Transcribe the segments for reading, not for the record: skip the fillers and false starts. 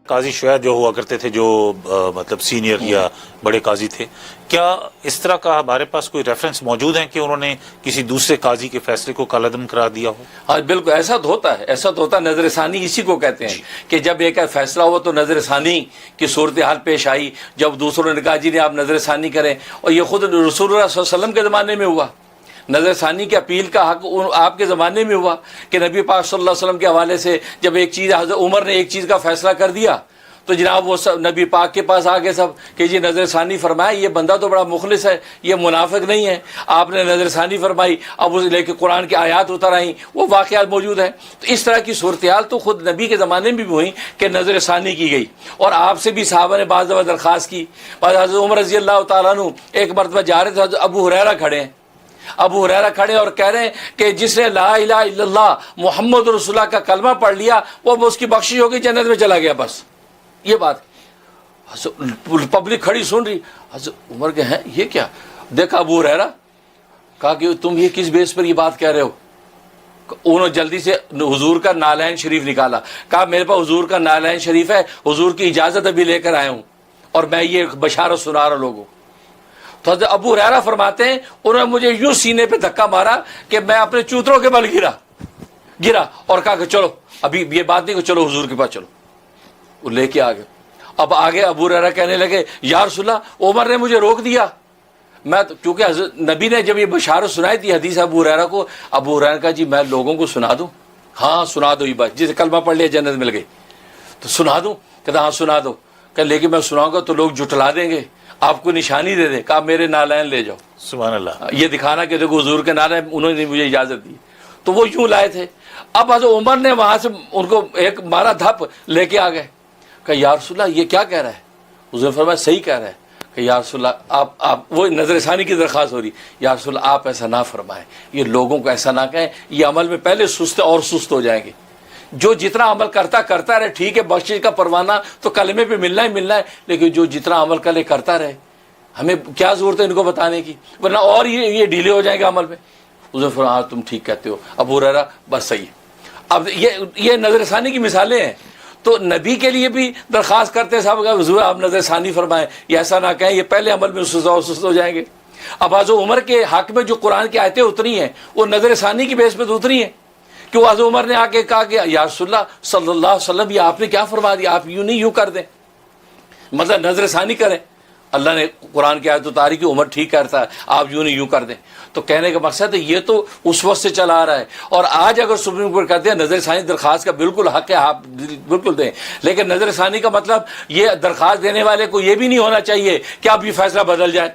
قاضی شعیب جو ہوا کرتے تھے جو مطلب سینئر یا بڑے قاضی تھے، کیا اس طرح کا ہمارے پاس کوئی ریفرنس موجود ہے کہ انہوں نے کسی دوسرے قاضی کے فیصلے کو کالعدم قرار دیا ہو؟ ہاں بالکل، ایسا تو ہوتا ہے، ایسا تو ہوتا ہے۔ نظر ثانی اسی کو کہتے ہیں کہ جب ایک فیصلہ ہوا تو نظر ثانی کی صورتحال پیش آئی، جب دوسروں نے کہا جی نے آپ نظر ثانی کریں، اور یہ خود رسول اللہ صلی اللہ علیہ وسلم کے زمانے میں ہوا۔ نظر ثانی کی اپیل کا حق آپ کے زمانے میں ہوا کہ نبی پاک صلی اللہ علیہ وسلم کے حوالے سے جب ایک چیز حضرت عمر نے ایک چیز کا فیصلہ کر دیا تو جناب وہ سب نبی پاک کے پاس آ گئے سب کہ جی نظر ثانی فرمائے، یہ بندہ تو بڑا مخلص ہے، یہ منافق نہیں ہے، آپ نے نظر ثانی فرمائی، اب اس لے کے قرآن کی آیات اتر آئیں، وہ واقعات موجود ہیں۔ تو اس طرح کی صورتحال تو خود نبی کے زمانے میں بھی ہوئی کہ نظر ثانی کی گئی، اور آپ سے بھی صحابہ نے بعض دفعہ درخواست کی۔ بعض حضرت عمر رضی اللہ تعالیٰ عنہ ایک مرتبہ جا رہے تھے، حضرت ابو ہریرہ کھڑے ہیں، ابو ہریرہ کھڑے اور کہہ رہے ہیں کہ جس نے لا الہ الا اللہ محمد رسول اللہ کا کلمہ پڑھ لیا وہ اس کی بخشش ہوگی، جنت میں چلا گیا، بس یہ بات۔ پبلک کھڑی سن رہی، حضرت عمر کے ہیں یہ کیا؟ دیکھا ابو ہریرہ، کہا کہ تم یہ کس بیس پر یہ بات کہہ رہے ہو؟ انہوں نے جلدی سے حضور کا نالین شریف نکالا، کہا میرے پاس حضور کا نالین شریف ہے، حضور کی اجازت ابھی لے کر آیا ہوں اور میں یہ بشارت سنا رہا لوگوں۔ تو حضرت ابو ہریرہ فرماتے ہیں انہوں نے مجھے یوں سینے پہ دھکا مارا کہ میں اپنے چوتروں کے بل گرا اور کہا کہ چلو ابھی یہ بات نہیں کہ چلو حضور کے پاس چلو، وہ لے کے آگے۔ اب آگے ابو ہریرہ کہنے لگے یا رسول اللہ عمر نے مجھے روک دیا، میں کیونکہ حضرت نبی نے جب یہ بشارت سنائی تھی حدیث ابو ہریرہ کو، ابو ہریرہ کہا جی میں لوگوں کو سنا دوں؟ ہاں سنا دو، یہ بات جسے کلمہ پڑھ لیا جنت مل گئی، تو سنا دوں؟ کہتا ہاں سنا دو۔ کہ لیکن میں سناؤں گا تو لوگ جھٹلا دیں گے، آپ کو نشانی دے دیں، کہا میرے نالین لے جاؤ، سبحان اللہ، یہ دکھانا کہ دیکھو حضور کے نالین انہوں نے مجھے اجازت دی، تو وہ یوں لائے تھے۔ اب حضرت عمر نے وہاں سے ان کو ایک مارا دھپ، لے کے آ گئے، کہ یا رسول اللہ یہ کیا کہہ رہا ہے؟ حضور نے فرمایا صحیح کہہ رہا ہے، کہ یا رسول اللہ آپ وہ نظر ثانی کی درخواست ہو رہی، یا رسول اللہ آپ ایسا نہ فرمائیں، یہ لوگوں کو ایسا نہ کہیں، یہ عمل میں پہلے سست اور سست ہو جائیں گے، جو جتنا عمل کرتا رہے ٹھیک ہے، بخشش کا پروانہ تو کلمے پہ ملنا ہی ملنا ہے، لیکن جو جتنا عمل کرتا رہے، ہمیں کیا ضرورت ہے ان کو بتانے کی، ورنہ اور یہ ڈیلے ہو جائیں گے عمل میں۔ حضور فرمایا ہاں تم ٹھیک کہتے ہو ابو ہریرہ، بس صحیح۔ اب یہ نظر ثانی کی مثالیں ہیں، تو نبی کے لیے بھی درخواست کرتے صاحب کہ حضور آپ نظر ثانی فرمائیں، یہ ایسا نہ کہیں، یہ پہلے عمل میں سست ہو جائیں گے۔ اب حضرت عمر کے حق میں جو قرآن کی آیتیں اتری ہیں وہ نظر ثانی کی بیس پہ تو اتری ہیں، کہ وہ حضرت عمر نے آ کے کہا کہ یا رسول اللہ صلی اللہ علیہ وسلم یہ آپ نے کیا فرما دیا، آپ یوں نہیں یوں کر دیں، مطلب نظر ثانی کریں، اللہ نے قرآن کی آیت اتاری کہ عمر ٹھیک کرتا ہے، آپ یوں نہیں یوں کر دیں۔ تو کہنے کا مقصد ہے یہ تو اس وقت سے چلا آ رہا ہے، اور آج اگر سپریم کورٹ کہتے ہیں نظر ثانی درخواست کا بالکل حق ہے، آپ بالکل دیں، لیکن نظر ثانی کا مطلب یہ درخواست دینے والے کو یہ بھی نہیں ہونا چاہیے کہ اب یہ فیصلہ بدل جائے۔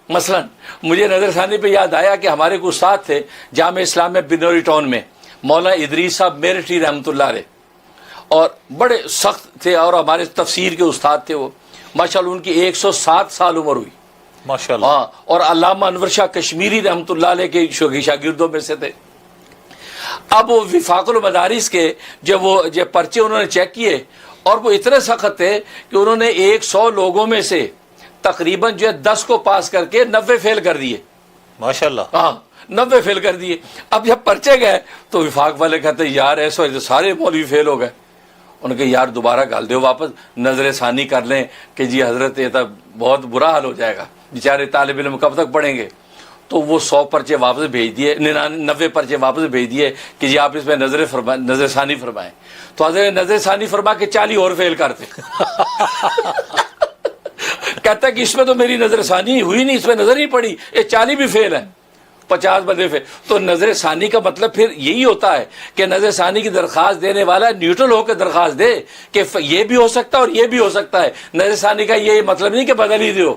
مثلا مجھے نظر ثانی پہ یاد آیا کہ ہمارے کو استاد تھے جامعہ اسلام میں بنوری ٹاؤن میں، مولانا ادریس صاحب میرٹھی رحمۃ اللہ علیہ، اور بڑے سخت تھے اور ہمارے تفسیر کے استاد تھے وہ، ماشاءاللہ ان کی 107 سال عمر ہوئی ماشاءاللہ، ہاں، اور علامہ انور شاہ کشمیری رحمۃ اللہ علیہ کے شاگردوں میں سے تھے۔ اب وہ وفاق المدارس کے جب پرچے انہوں نے چیک کیے، اور وہ اتنے سخت تھے کہ انہوں نے 100 لوگوں میں سے تقریباً 10 کو پاس کر کے 90 فیل کر دیے، ماشاءاللہ، ہاں 90 فیل کر دیے۔ اب جب پرچے گئے تو وفاق والے کہتے یار ایسا سارے مولوی فیل ہو گئے، ان کے یار دوبارہ گال دو واپس، نظر ثانی کر لیں کہ جی حضرت یہ تو بہت برا حال ہو جائے گا، بیچارے طالب علم کب تک پڑھیں گے۔ تو وہ 100 پرچے واپس بھیج دیے، 90 پرچے واپس بھیج دیے کہ جی آپ اس میں نظر ثانی فرمائیں۔ تو حضرت نظر ثانی فرما کے 40 اور فیل کرتے کہتا ہے کہ اس میں تو میری نظر ثانی ہوئی نہیں، اس میں نظر ہی پڑی، یہ 40 بھی فیل ہیں، 50 بندے فیل۔ تو نظر ثانی کا مطلب پھر یہی ہوتا ہے کہ نظر ثانی کی درخواست دینے والا نیوٹرل ہو کے درخواست دے کہ یہ بھی ہو سکتا ہے اور یہ بھی ہو سکتا ہے، نظر ثانی کا یہ مطلب نہیں کہ بدل ہی دو۔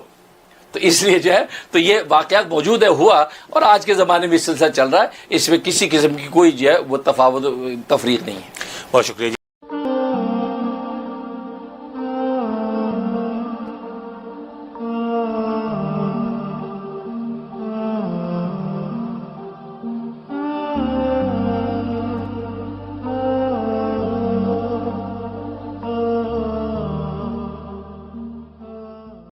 تو اس لیے جو ہے تو یہ واقعات موجود ہے، ہوا، اور آج کے زمانے میں اس سلسلہ چل رہا ہے، اس میں کسی قسم کی کوئی جو ہے وہ تفاوت تفریق نہیں ہے۔ بہت شکریہ جی۔